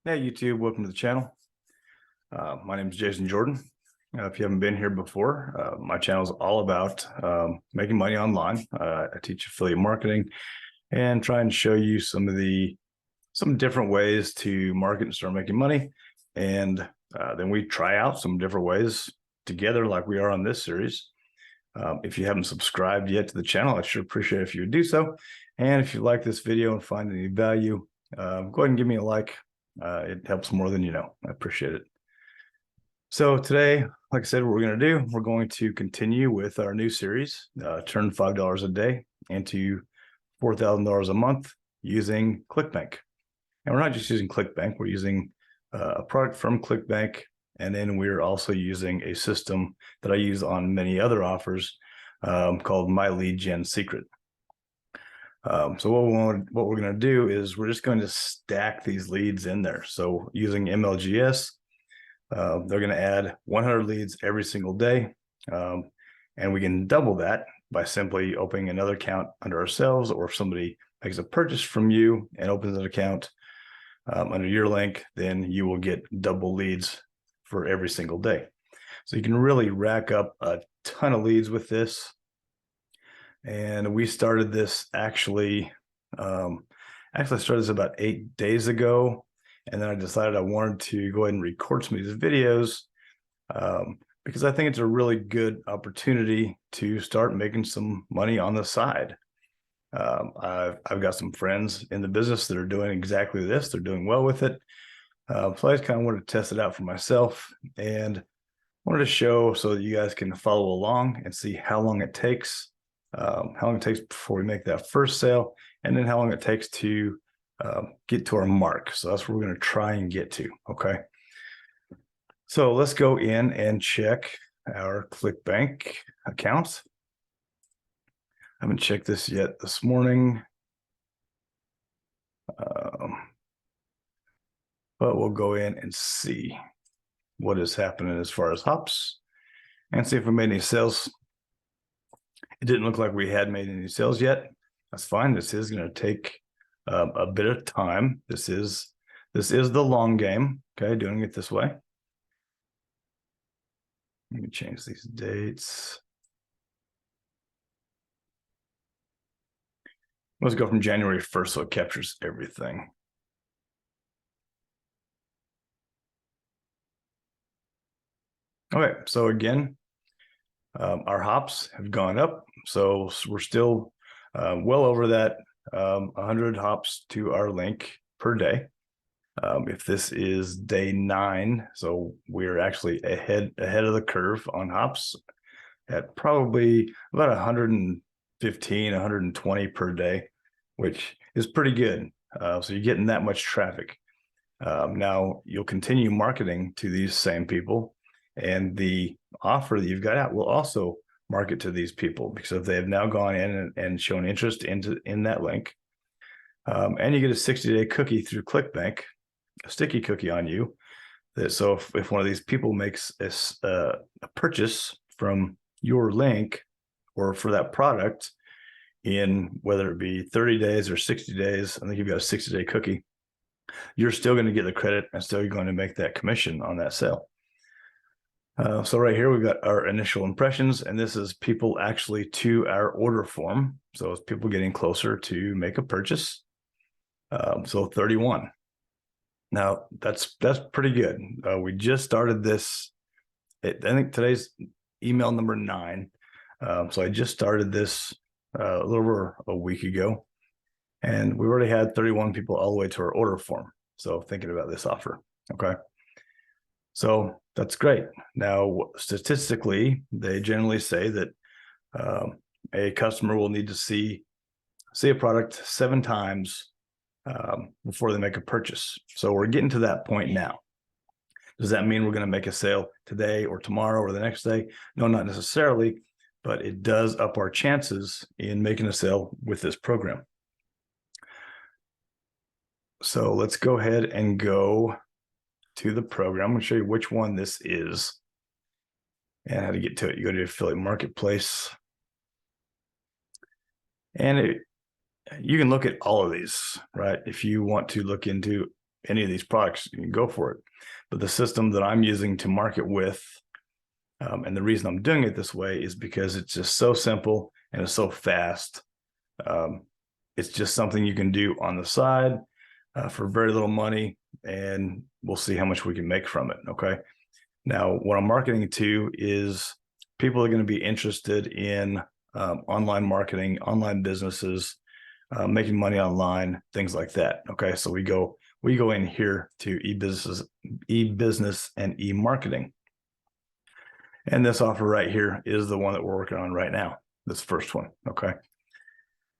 Hey YouTube, welcome to the channel. My name is Jason Jordan. If you haven't been here before, my channel is all about making money online. I teach affiliate marketing and try and show you some different ways to market and start making money. And then we try out some different ways together like we are on this series. If you haven't subscribed yet to the channel, I'd sure appreciate it if you would do so. And if you like this video and find any value, go ahead and give me a like. It helps more than you know. I appreciate it. So today, like I said, what we're going to do, we're going to continue with our new series, turn $5 a day into $4,000 a month using Clickbank. And we're not just using Clickbank, we're using a product from Clickbank. And then we're also using a system that I use on many other offers called My Lead Gen Secret. So what we're going to do is we're just going to stack these leads in there. So using MLGS, they're going to add 100 leads every single day. And we can double that by simply opening another account under ourselves, or if somebody makes a purchase from you and opens an account under your link, then you will get double leads for every single day. So you can really rack up a ton of leads with this. And we started this actually started this about 8 days ago. And then I decided I wanted to go ahead and record some of these videos because I think it's a really good opportunity to start making some money on the side. I've got some friends in the business that are doing exactly this. They're doing well with it. So I just kind of wanted to test it out for myself and wanted to show so that you guys can follow along and see how long it takes. How long it takes before we make that first sale, and then how long it takes to get to our mark. So that's what we're going to try and get to. Okay. So let's go in and check our Clickbank account. I haven't checked this yet this morning. But we'll go in and see what is happening as far as hops and see if we made any sales. It didn't look like we had made any sales yet. That's fine. This is going to take a bit of time. This is the long game. Okay, doing it this way. Let me change these dates. Let's go from January 1st so it captures everything. Okay, so again, our hops have gone up. So we're still well over that 100 hops to our link per day. If this is day 9, so we're actually ahead of the curve on hops at probably about 115, 120 per day, which is pretty good. So you're getting that much traffic. Now you'll continue marketing to these same people, and the offer that you've got out will also market to these people, because if they have now gone in and shown interest in that link, and you get a 60-day cookie through Clickbank, a sticky cookie on you. So if one of these people makes a purchase from your link or for that product in whether it be 30 days or 60 days, I think you've got a 60-day cookie, you're still going to get the credit and still going to make that commission on that sale. So right here, we've got our initial impressions, and this is people actually to our order form. So it's people getting closer to make a purchase. So 31. Now that's pretty good. We just started this. I think today's email number 9. So I just started this a little over a week ago, and we already had 31 people all the way to our order form. So thinking about this offer. Okay. So that's great. Now, statistically, they generally say that a customer will need to see a product 7 times before they make a purchase. So we're getting to that point now. Does that mean we're going to make a sale today or tomorrow or the next day? No, not necessarily, but it does up our chances in making a sale with this program. So let's go ahead and go to the program. I'm going to show you which one this is and how to get to it. You go to affiliate marketplace, and you can look at all of these, right? If you want to look into any of these products, you can go for it. But the system that I'm using to market with, and the reason I'm doing it this way is because it's just so simple and it's so fast. It's just something you can do on the side for very little money, and we'll see how much we can make from it. Okay. Now, what I'm marketing to is people are going to be interested in online marketing, online businesses, making money online, things like that. Okay. So we go in here to e-business and e-marketing. And this offer right here is the one that we're working on right now, this first one. Okay.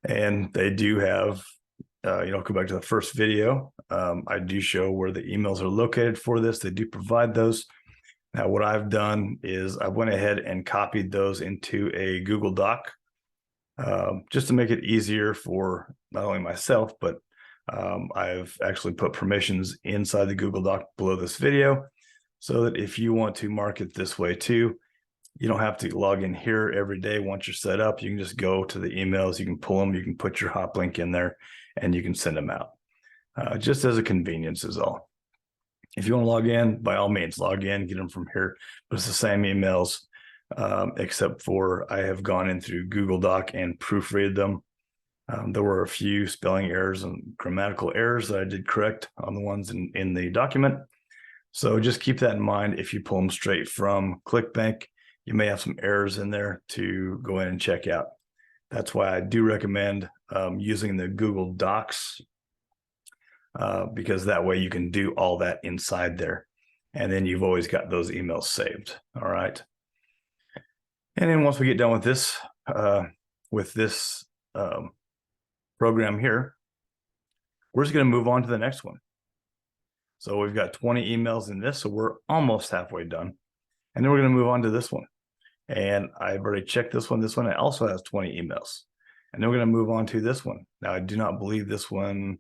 And they do have, go back to the first video. I do show where the emails are located for this. They do provide those. Now, what I've done is I went ahead and copied those into a Google Doc, just to make it easier for not only myself, but I've actually put permissions inside the Google Doc below this video, so that if you want to market this way too, you don't have to log in here every day. Once you're set up, you can just go to the emails, you can pull them, you can put your hop link in there, and you can send them out. Just as a convenience is all. If you want to log in, by all means, log in, get them from here. But it's the same emails, except for I have gone in through Google Doc and proofread them. There were a few spelling errors and grammatical errors that I did correct on the ones in the document. So just keep that in mind. If you pull them straight from Clickbank, you may have some errors in there to go in and check out. That's why I do recommend using the Google Docs, because that way you can do all that inside there. And then you've always got those emails saved. All right. And then once we get done with this program here, we're just going to move on to the next one. So we've got 20 emails in this, so we're almost halfway done. And then we're going to move on to this one. And I've already checked this one. This one also has 20 emails. And then we're going to move on to this one. Now, I do not believe this one.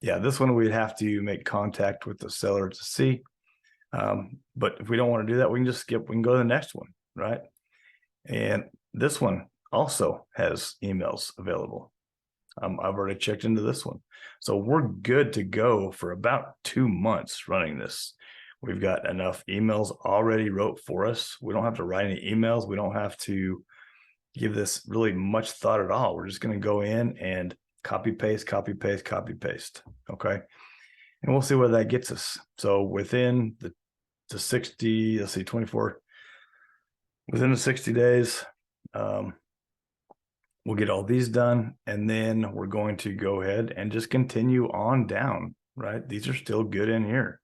Yeah, this one we'd have to make contact with the seller to see. But if we don't want to do that, we can just skip. We can go to the next one, right? And this one also has emails available. I've already checked into this one. So we're good to go for about 2 months running this. We've got enough emails already wrote for us. We don't have to write any emails. We don't have to give this really much thought at all. We're just going to go in and copy, paste, copy, paste, copy, paste. Okay. And we'll see where that gets us. So within the 60, let's see, 24, within the 60 days, we'll get all these done. And then we're going to go ahead and just continue on down, right? These are still good in here.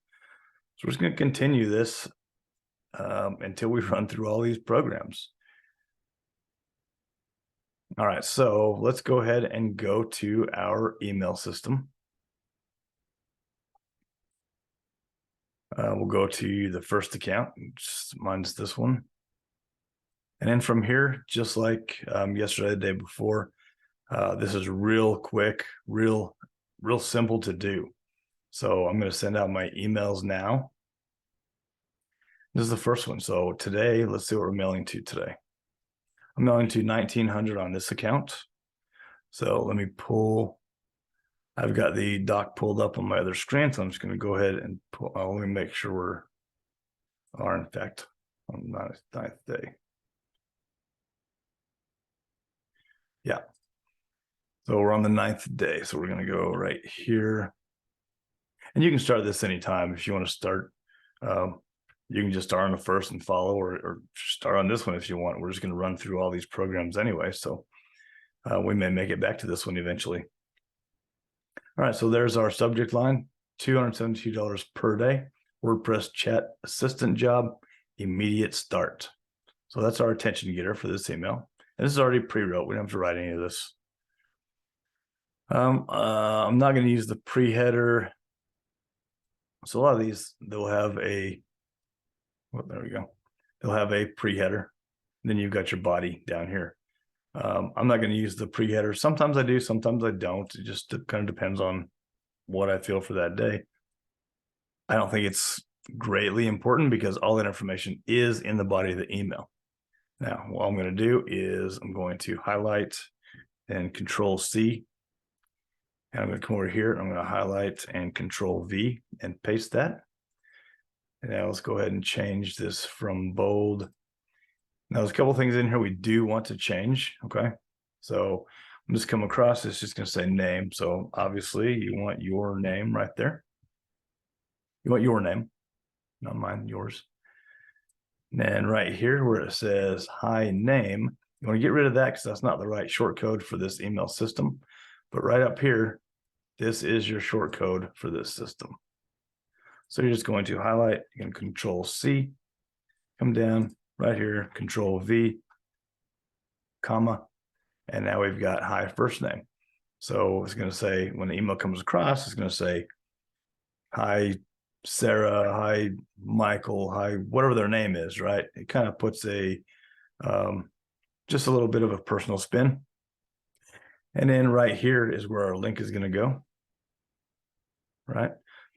So we're just going to continue this until we run through all these programs. All right, so let's go ahead and go to our email system. We'll go to the first account, mine's this one. And then from here, just like yesterday, the day before, this is real quick, real simple to do. So I'm going to send out my emails now. This is the first one. So today, let's see what we're mailing to today. I'm mailing to 1900 on this account. So let me pull. I've got the doc pulled up on my other screen, so I'm just going to go ahead and pull. Let me make sure are in fact on the 9th day. Yeah. So we're on the 9th day. So we're going to go right here. And you can start this anytime if you want to start. You can just start on the first and follow, or start on this one if you want. We're just going to run through all these programs anyway. So we may make it back to this one eventually. All right, so there's our subject line, $272 per day, WordPress chat assistant job, immediate start. So that's our attention getter for this email. And this is already pre-wrote. We don't have to write any of this. I'm not going to use the pre-header. So a lot of these, they'll have a, well, there we go. They'll have a pre-header. Then you've got your body down here. I'm not going to use the pre-header. Sometimes I do, sometimes I don't. It just kind of depends on what I feel for that day. I don't think it's greatly important because all that information is in the body of the email. Now, what I'm going to do is I'm going to highlight and Control C. And I'm going to come over here. I'm going to highlight and Control V and paste that. And now let's go ahead and change this from bold. Now there's a couple things in here we do want to change. Okay. So I'm just come across, it's just going to say name. So obviously you want your name right there. You want your name, not mine, yours. And then right here where it says hi name, you want to get rid of that because that's not the right short code for this email system. But right up here, this is your short code for this system. So you're just going to highlight, you can Control C, come down right here, Control V, comma, and now we've got hi first name. So it's going to say, when the email comes across, it's going to say, hi, Sarah, hi, Michael, hi, whatever their name is, right? It kind of puts a, just a little bit of a personal spin. And then right here is where our link is going to go, right?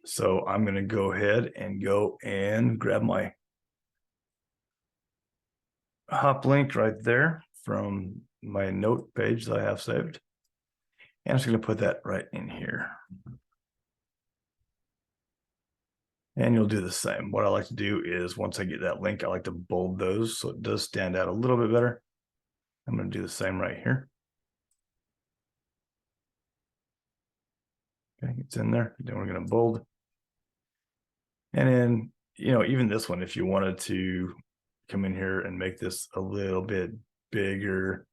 So I'm going to go ahead and go and grab my hop link right there from my note page that I have saved. And I'm just going to put that right in here. And you'll do the same. What I like to do is once I get that link, I like to bold those so it does stand out a little bit better. I'm going to do the same right here. Okay, it's in there. Then we're going to bold. And then, you know, even this one, if you wanted to come in here and make this a little bit bigger,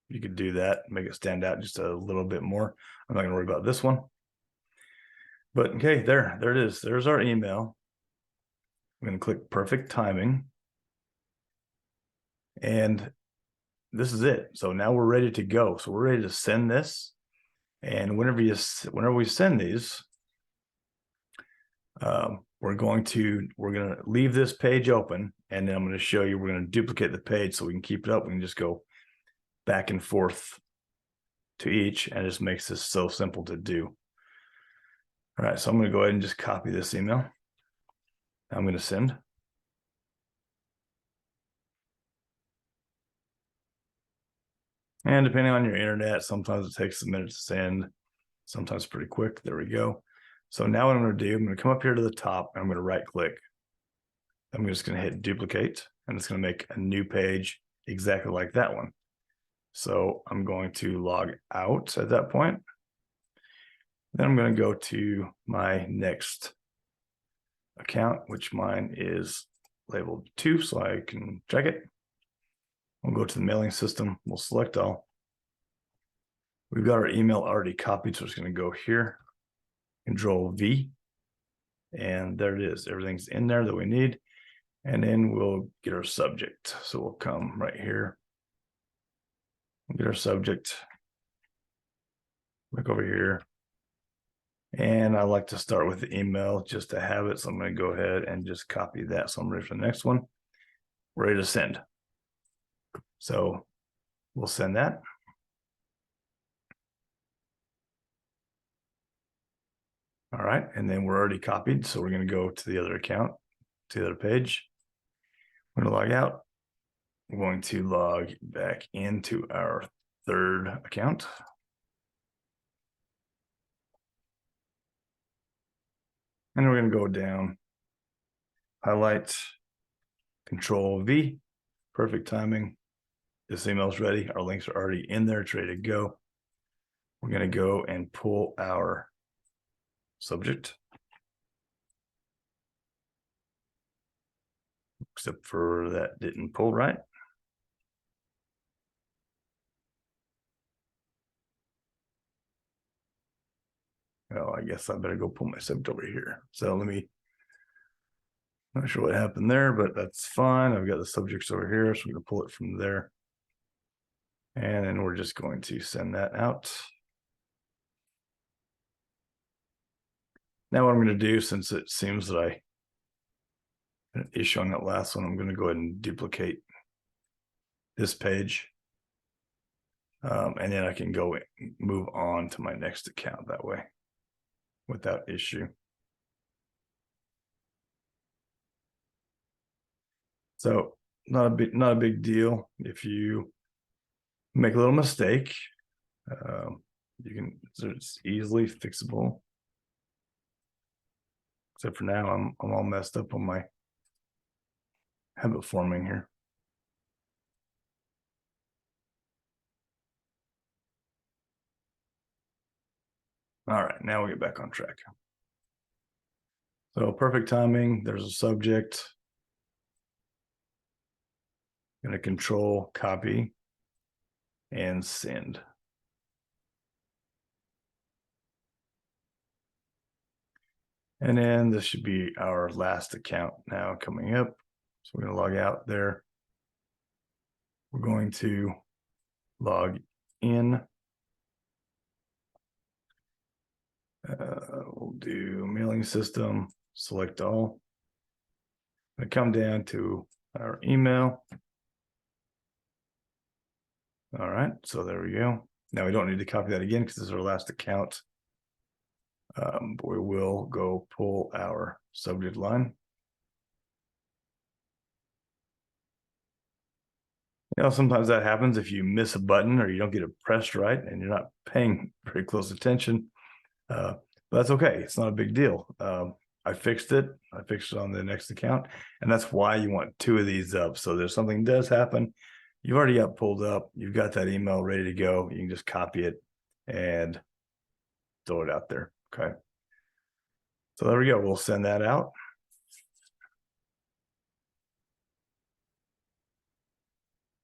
you could do that, make it stand out just a little bit more. I'm not going to worry about this one. But okay, there it is. There's our email. I'm going to click perfect timing. And this is it. So now we're ready to go. So we're ready to send this. And whenever we send these, we're going to leave this page open, and then I'm going to show you, we're going to duplicate the page so we can keep it up. We can just go back and forth to each, and it just makes this so simple to do. All right, so I'm going to go ahead and just copy this email. I'm going to send. And depending on your internet, sometimes it takes a minute to send, sometimes pretty quick. There we go. So now what I'm going to do, I'm going to come up here to the top, and I'm going to right click. I'm just going to hit duplicate, and it's going to make a new page exactly like that one. So I'm going to log out at that point. Then I'm going to go to my next account, which mine is labeled 2, so I can check it. We'll go to the mailing system. We'll select all. We've got our email already copied, so it's going to go here. Control V. And there it is. Everything's in there that we need. And then we'll get our subject. So we'll come right here. We'll get our subject. Look over here. And I like to start with the email just to have it. So I'm going to go ahead and just copy that. So I'm ready for the next one. We're ready to send. So we'll send that. All right. And then we're already copied. So we're going to go to the other account, to the other page. We're going to log out. We're going to log back into our third account. And we're going to go down, highlight, Control V, perfect timing. This email is ready. Our links are already in there. It's ready to go. We're going to go and pull our subject. Except for that didn't pull right. Well, I guess I better go pull my subject over here. So let me, not sure what happened there, but that's fine. I've got the subjects over here, so we're going to pull it from there. And then we're just going to send that out. Now what I'm going to do, since it seems that I had an issue on that last one, I'm going to go ahead and duplicate this page. And then I can go and move on to my next account that way without issue. So not a big deal if you make a little mistake. it's easily fixable. Except for now, I'm all messed up on my habit forming here. All right, now we get back on track. So perfect timing, there's a subject. I'm going to control, copy, and send. And then this should be our last account now coming up. So we're going to log out there. We're going to log in. We'll do mailing system, select all. I come down to our email. All right, so there we go. Now we don't need to copy that again because this is our last account. But we will go pull our subject line. You know, sometimes that happens if you miss a button or you don't get it pressed right and you're not paying very close attention. But that's okay. It's not a big deal. I fixed it. I fixed it on the next account. And that's why you want two of these up. So there's something does happen. You've already got pulled up. You've got that email ready to go. You can just copy it and throw it out there. Okay. So there we go. We'll send that out.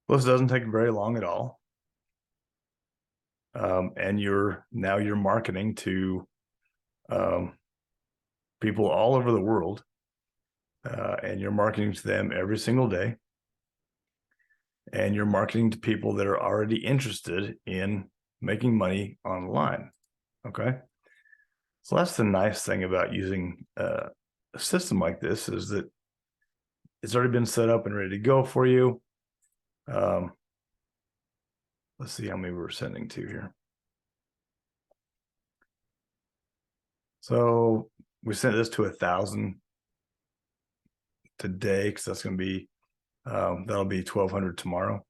This doesn't take very long at all. And you're marketing to people all over the world, and you're marketing to them every single day. And you're marketing to people that are already interested in making money online. Okay. So that's the nice thing about using a system like this, is that it's already been set up and ready to go for you. Let's see how many we're sending to here. So we sent this to 1,000 today, because that's going to be that'll be 1,200 tomorrow.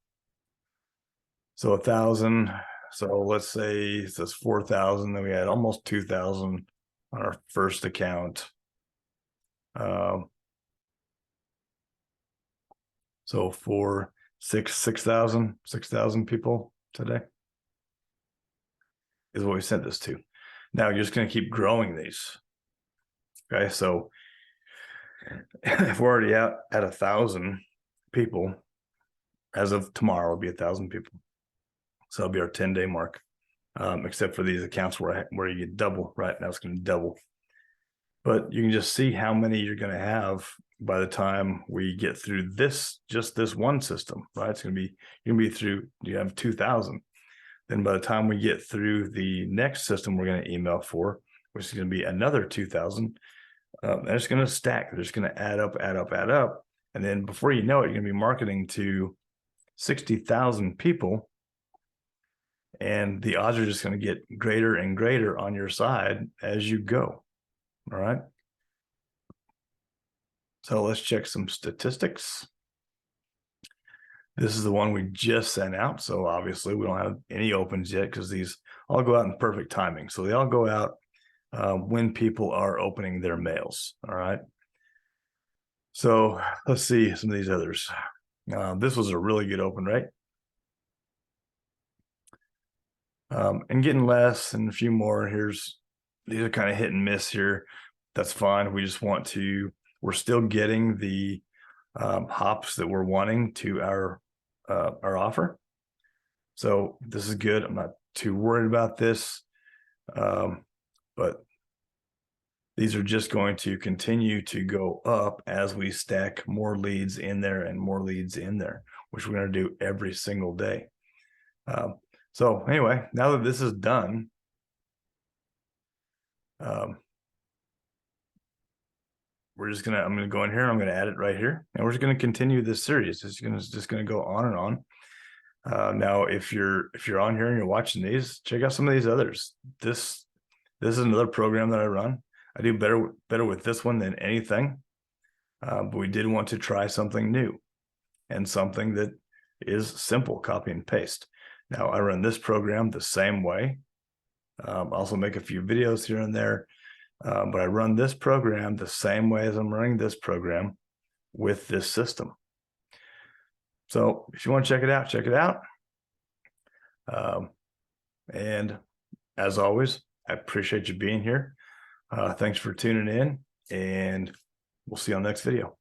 So 1,000. So let's say that's 4,000. Then we had almost 2,000 on our first account. So for 6,000 people today is what we sent this to. Now you're just going to keep growing these. Okay, so if we're already at 1,000 people, as of tomorrow, it'll be 1,000 people. So it'll be our 10-day mark, except for these accounts where you get double. Right now, it's going to double. But you can just see how many you're going to have by the time we get through just this one system. Right, it's going to be you have 2,000. Then by the time we get through the next system we're going to email for, which is going to be another 2,000, and it's going to stack. They're just going to add up. And then before you know it, you're going to be marketing to 60,000 people. And the odds are just going to get greater and greater on your side as you go. All right. So let's check some statistics. This is the one we just sent out. So obviously we don't have any opens yet, because these all go out in perfect timing. So they all go out when people are opening their mails. All right. So let's see some of these others. This was a really good open rate. And getting less and a few more. These are kind of hit and miss here. That's fine. We're still getting the hops that we're wanting to our offer. So this is good. I'm not too worried about this. But these are just going to continue to go up as we stack more leads in there and more leads in there, which we're going to do every single day. So anyway, now that this is done, I'm going to go in here. I'm going to add it right here, and we're just going to continue this series. It's just going to go on and on. Now, if you're on here and you're watching these, check out some of these others. This is another program that I run. I do better with this one than anything. But we did want to try something new and something that is simple, copy and paste. Now I run this program the same way. Also make a few videos here and there. But I run this program the same way as I'm running this program with this system. So if you want to check it out, check it out. And as always, I appreciate you being here. Thanks for tuning in, and we'll see you on the next video.